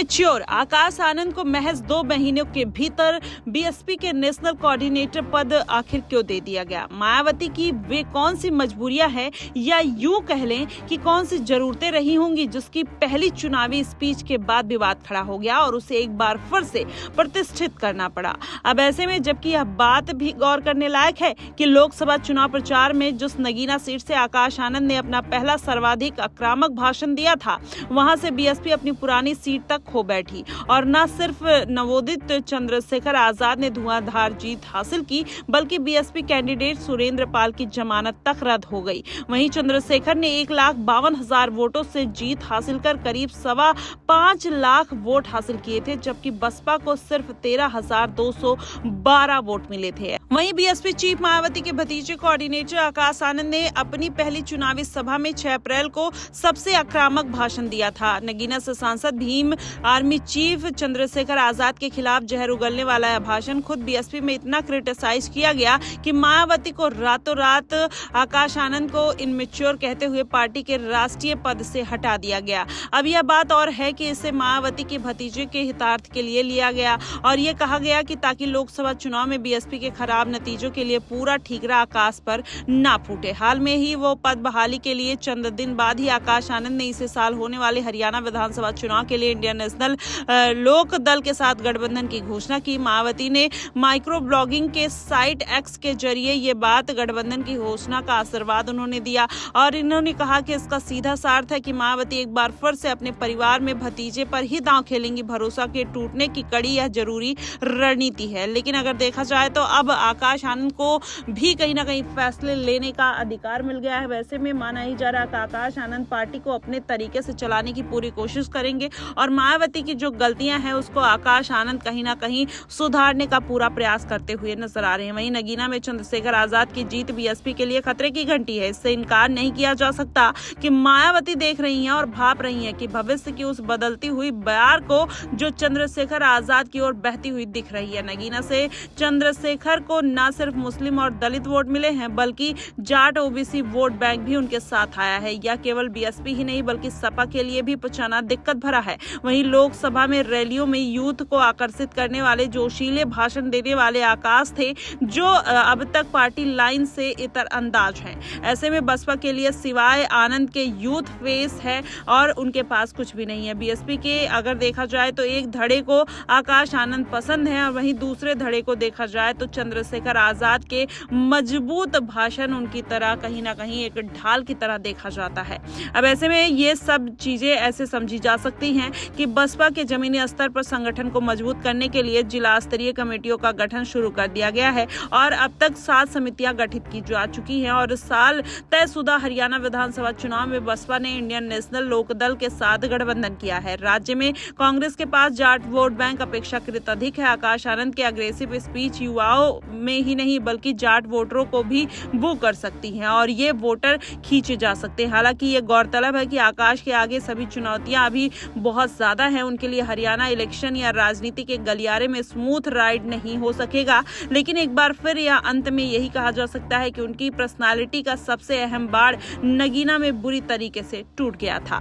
Immature Akash Anand को महज 2 महीनों के भीतर बीएसपी के नेशनल कोऑर्डिनेटर पद आखिर क्यों दे दिया गया? मायावती की वे कौन सी मजबूरियां हैं या यूं कह लें कि कौन सी जरूरतें रही होंगी जिसकी पहली चुनावी स्पीच के बाद विवाद खड़ा हो गया और उसे एक बार फिर से प्रतिष्ठित करना पड़ा। अब ऐसे में जबकि यह बात भी गौर करने लायक है कि लोकसभा चुनाव प्रचार में जिस नगीना सीट से आकाश आनंद ने अपना पहला सर्वाधिक आक्रामक भाषण दिया था, वहां से बीएसपी अपनी पुरानी सीट तक खो बैठी और न सिर्फ नवोदित चंद्रशेखर आजाद ने धुआंधार जीत हासिल की, बल्कि बीएसपी कैंडिडेट सुरेंद्र पाल की जमानत तक रद्द हो गई। वहीं चंद्रशेखर ने 1,52,000 वोटों से जीत हासिल कर करीब 5.25 लाख वोट हासिल किए थे, जबकि बसपा को सिर्फ 13,212 वोट मिले थे। वहीं बीएसपी चीफ मायावती के भतीजे कोऑर्डिनेटर आकाश आनंद ने अपनी पहली चुनावी सभा में 6 अप्रैल को सबसे आक्रामक भाषण दिया था। नगीना से सांसद भीम आर्मी चीफ चंद्रशेखर आजाद के खिलाफ जहर उगलने वाला यह भाषण खुद बीएसपी में इतना क्रिटिसाइज किया गया कि मायावती को रातों रात आकाश आनंद को इनमेच्योर कहते हुए पार्टी के राष्ट्रीय पद से हटा दिया गया। अब यह बात और है कि इसे मायावती के भतीजे के हितार्थ के लिए लिया गया और ये कहा गया कि ताकि लोकसभा चुनाव में बीएसपी के खराब नतीजों के लिए पूरा ठीकरा आकाश पर ना फूटे। हाल में ही वो पद बहाली के लिए चंद दिन बाद ही आकाश आनंद ने इसी साल होने वाले हरियाणा विधानसभा चुनाव के लिए इंडियन नेशनल लोक दल के साथ गठबंधन की घोषणा की। मायावती ने माइक्रो ब्लॉगिंग के साइट एक्स के जरिए ये बात गठबंधन की घोषणा का आशीर्वाद उन्होंने दिया और इन्होंने कहा कि इसका सीधा सा अर्थ है कि मायावती एक बार फिर से अपने परिवार में भतीजे पर ही दांव खेलेंगी। भरोसा के टूटने की कड़ी यह जरूरी रणनीति है। लेकिन अगर देखा जाए तो अब आकाश आनंद को भी कहीं ना कहीं फैसले लेने का अधिकार मिल गया है। वैसे में माना ही जा रहा है कि आकाश आनंद पार्टी को अपने तरीके से चलाने की पूरी कोशिश करेंगे और मायावती की जो गलतियां हैं उसको आकाश आनंद कहीं ना कहीं सुधारने का पूरा प्रयास करते हुए नजर आ रहे हैं। वहीं नगीना में चंद्रशेखर आजाद की जीत बीएसपी के लिए खतरे की घंटी है। इससे इनकार नहीं किया जा सकता कि मायावती देख रही हैं और भाप रही हैं कि भविष्य की उस बदलती हुई बयार को जो चंद्रशेखर आजाद की ओर बहती हुई दिख रही है। नगीना से चंद्रशेखर को न सिर्फ मुस्लिम और दलित वोट मिले हैं, बल्कि जाट ओबीसी वोट बैंक भी उनके साथ आया है। यह केवल बीएसपी ही नहीं बल्कि सपा के लिए भी पहुंचाना दिक्कत भरा है। वहीं लोकसभा में रैलियों में यूथ को आकर्षित करने वाले जोशीले भाषण देने वाले आकाश थे, जो अब तक पार्टी लाइन से इतर अंदाज हैं। ऐसे में बसपा के लिए सिवाय आनंद के यूथ फेस है और उनके पास कुछ भी नहीं है। बीएसपी के अगर देखा जाए तो एक धड़े को आकाश आनंद पसंद है और वहीं दूसरे धड़े को देखा जाए तो चंद्रशेखर आजाद के मजबूत भाषण उनकी तरह कहीं ना कहीं एक ढाल की तरह देखा जाता है। अब ऐसे में ये सब चीजें ऐसे समझी जा सकती हैं कि बसपा के जमीनी स्तर पर संगठन को मजबूत करने के लिए जिला स्तरीय कमेटियों का गठन शुरू कर दिया गया है और अब तक 7 समितियां गठित की जा चुकी हैं और इस साल तयशुदा हरियाणा विधानसभा चुनाव में बसपा ने इंडियन नेशनल लोक दल के साथ गठबंधन किया है। राज्य में कांग्रेस के पास जाट वोट बैंक अपेक्षाकृत अधिक है। आकाश आनंद की अग्रेसिव स्पीच युवाओं में ही नहीं बल्कि जाट वोटरों को भी बू कर सकती है और ये वोटर खींचे जा सकते हैं। हालांकि ये गौरतलब है कि आकाश के आगे सभी चुनौतियां अभी बहुत ज्यादा हैं। उनके लिए हरियाणा इलेक्शन या राजनीति के गलियारे में स्मूथ राइड नहीं हो सकेगा, लेकिन एक बार फिर यह अंत में यही कहा जा सकता है कि उनकी पर्सनालिटी का सबसे अहम बाड़ नगीना में बुरी तरीके से टूट गया था।